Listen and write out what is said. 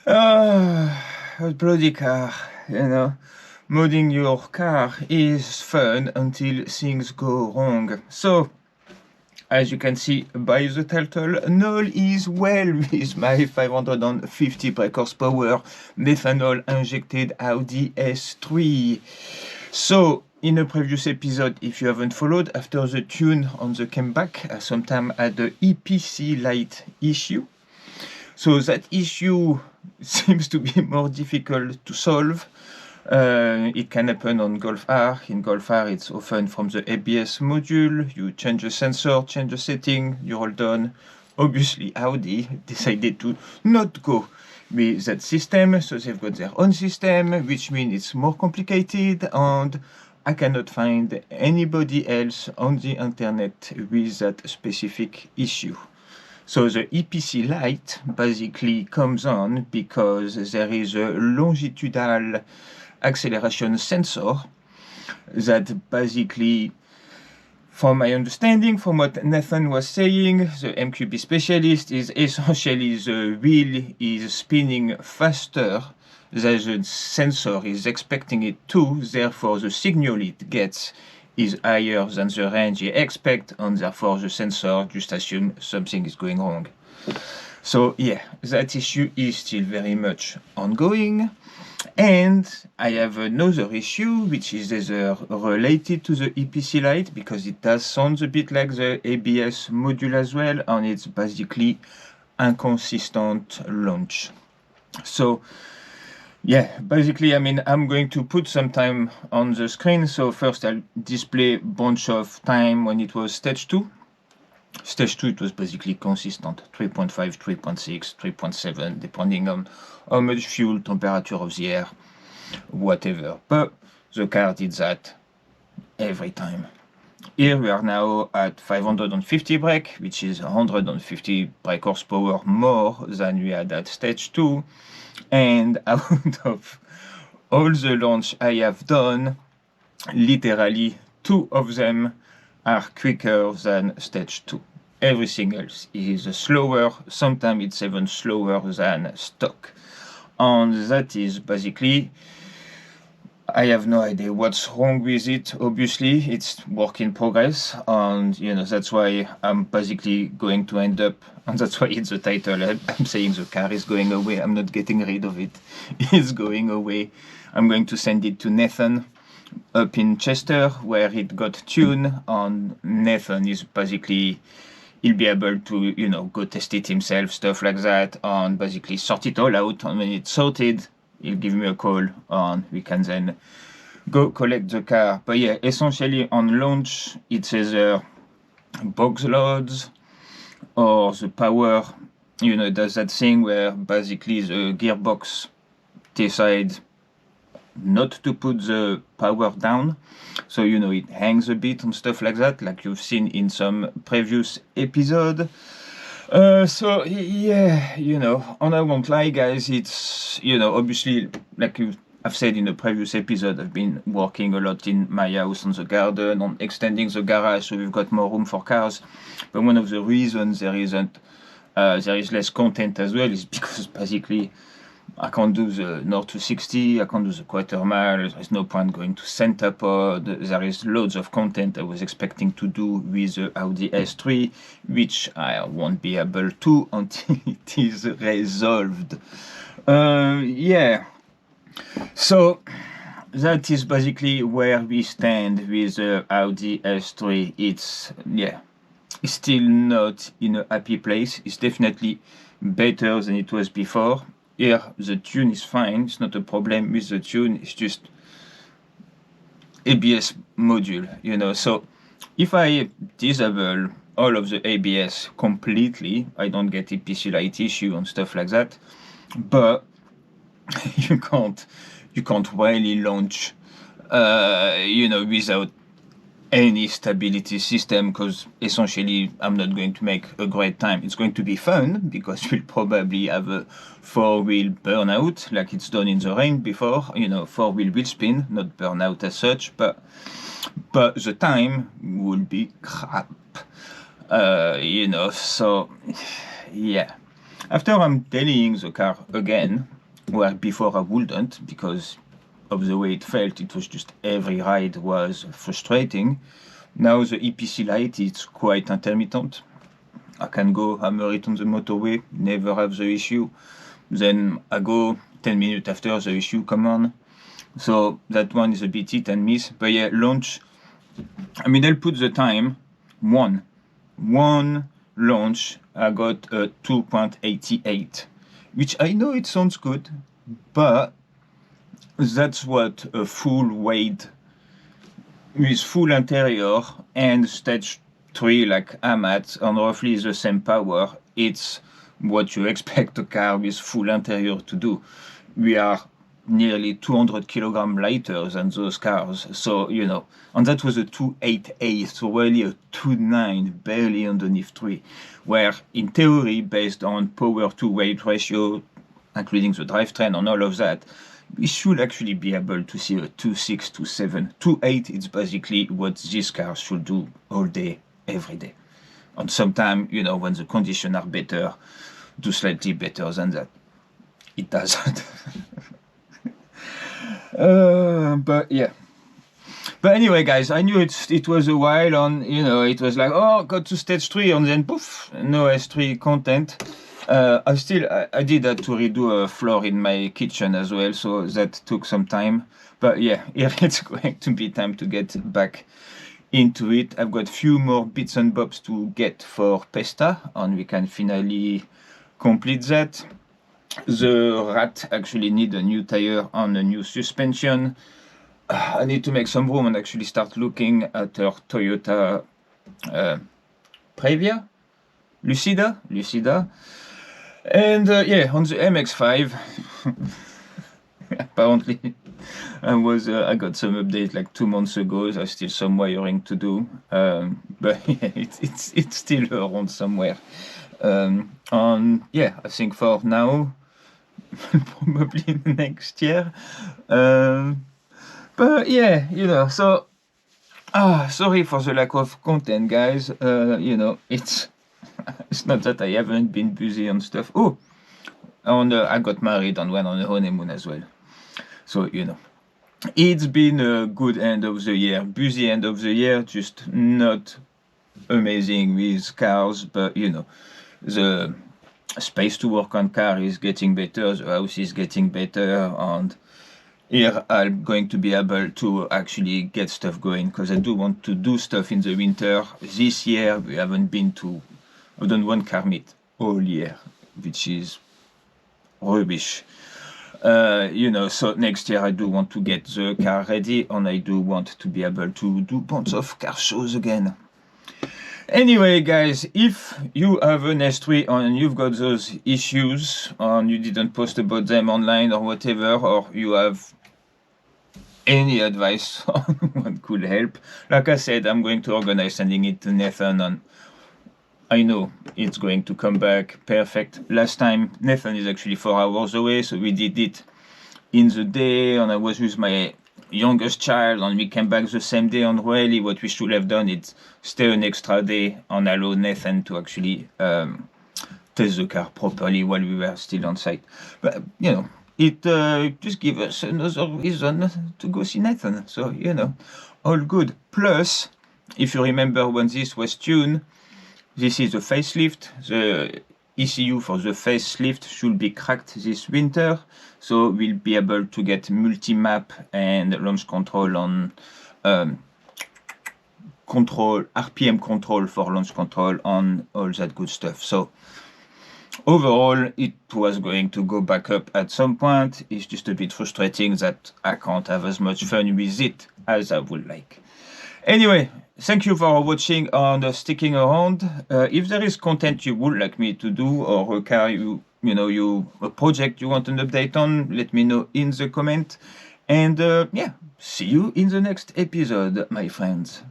A bloody car, you know. Modding your car is fun until things go wrong. So, as you can see by the title, Noel is well with my 550 brake horsepower methanol injected Audi S3. So, in a previous episode, if you haven't followed, after the tune on the comeback, I sometime had the EPC light issue. So that issue seems to be more difficult to solve. It can happen on Golf R. In Golf R, it's often from the ABS module. You change the sensor, change the setting, you're all done. Obviously, Audi decided to not go with that system, so they've got their own system, which means it's more complicated, and I cannot find anybody else on the internet with that specific issue. So the EPC light basically comes on because there is a longitudinal acceleration sensor that basically, from my understanding, from what Nathan was saying, the MQB specialist, is essentially the wheel is spinning faster than the sensor is expecting it to, therefore the signal it gets is higher than the range you expect, and therefore the sensor just assumes something is going wrong. So yeah, that issue is still very much ongoing. And I have another issue, which is either related to the EPC light, because it does sound a bit like the ABS module as well, and it's basically inconsistent launch. So yeah, basically, I mean, I'm going to put some time on the screen. So first I'll display a bunch of time when it was stage 2. Stage 2, it was basically consistent, 3.5, 3.6, 3.7, depending on how much fuel, temperature of the air, whatever. But the car did that every time. Here we are now at 550 brake, which is 150 brake horsepower more than we had at stage 2. And out of all the launch I have done, literally 2 of them are quicker than stage 2. Everything else is slower, sometimes it's even slower than stock. And that is basically, I have no idea what's wrong with it. Obviously, it's work in progress, and you know that's why I'm basically going to end up, and that's why it's the title. I'm saying the car is going away. I'm not getting rid of it. It's going away. I'm going to send it to Nathan up in Chester, where it got tuned, and Nathan is basically, he'll be able to, you know, go test it himself, stuff like that, and basically sort it all out. And when it's sorted, he'll give me a call, and we can then go collect the car. But yeah, essentially on launch, it's either box loads or the power, you know, does that thing where basically the gearbox decides not to put the power down, so you know it hangs a bit and stuff like that, like you've seen in some previous episode. So yeah, you know, and I won't lie guys, it's, you know, obviously like I've said in the previous episode, I've been working a lot in my house on the garden, on extending the garage so we've got more room for cars. But one of the reasons there is less content as well is because basically I can't do the North 260, I can't do the quarter mile, there's no point going to center pod, there is loads of content I was expecting to do with the Audi S3, which I won't be able to until it is resolved. Yeah, so that is basically where we stand with the Audi S3. It's still not in a happy place. It's definitely better than it was before. Here, the tune is fine, it's not a problem with the tune, it's just ABS module, you know. So if I disable all of the ABS completely, I don't get EPC light issue and stuff like that. But you can't really launch, you know, without any stability system, because essentially I'm not going to make a great time. It's going to be fun because we'll probably have a 4-wheel burnout like it's done in the rain before, you know, 4-wheel wheel spin, not burnout as such, but the time will be crap, you know. So yeah, After I'm dailying the car again, where before I wouldn't, because of the way it felt, it was just every ride was frustrating. Now the EPC light is quite intermittent. I can go hammer it on the motorway, never have the issue. Then I go 10 minutes after the issue come on. So that one is a bit hit and miss. But yeah, launch, I mean, I'll put the time, one launch, I got a 2.88, which I know it sounds good, but that's what a full weight with full interior and stage 3 like I'm at on roughly the same power. It's what you expect a car with full interior to do. We are nearly 200 kilogram lighter than those cars, so you know, and that was a 288, so really a 29, barely underneath 3, where in theory, based on power to weight ratio, including the drivetrain and all of that, we should actually be able to see a 2.6, 2.7, 2.8. It's basically what this car should do all day, every day. And sometimes, you know, when the conditions are better, do slightly better than that. It doesn't. But yeah. But anyway, guys, I knew it was a while on, you know, it was like, oh, got to stage 3, and then poof, no S3 content. I did have to redo a floor in my kitchen as well, so that took some time. But yeah, here it's going to be time to get back into it. I've got a few more bits and bobs to get for Pesta, and we can finally complete that. The rat actually need a new tire and a new suspension. I need to make some room and actually start looking at her Toyota Previa? Lucida. And yeah, on the MX-5, apparently I got some update like 2 months ago. There's still some wiring to do, but yeah, it's still around somewhere. And yeah, I think for now, probably next year. But yeah, you know, so sorry for the lack of content, guys. You know, it's not that I haven't been busy on stuff. Oh, and I got married and went on a honeymoon as well. So, you know, it's been a good end of the year, busy end of the year, just not amazing with cars, but you know, the space to work on car is getting better, the house is getting better, and here I'm going to be able to actually get stuff going, because I do want to do stuff in the winter. This year we haven't been to, I've done one car meet all year, which is rubbish. You know, so next year I do want to get the car ready, and I do want to be able to do bunch of car shows again. Anyway, guys, if you have an S3 and you've got those issues and you didn't post about them online or whatever, or you have any advice on what could help, like I said, I'm going to organize sending it to Nathan, and I know it's going to come back perfect. Last time, Nathan is actually 4 hours away, so we did it in the day, and I was with my youngest child, and we came back the same day. And really, what we should have done is stay an extra day and allow Nathan to actually test the car properly while we were still on site. But you know, it just gives us another reason to go see Nathan. So you know, all good. Plus, if you remember when this was tuned, this is a facelift. The ECU for the facelift should be cracked this winter, so we'll be able to get multi-map and launch control on RPM control for launch control on all that good stuff. So overall, it was going to go back up at some point. It's just a bit frustrating that I can't have as much fun with it as I would like. Anyway, thank you for watching and sticking around. If there is content you would like me to do, or a car a project you want an update on, let me know in the comment. And yeah, see you in the next episode, my friends.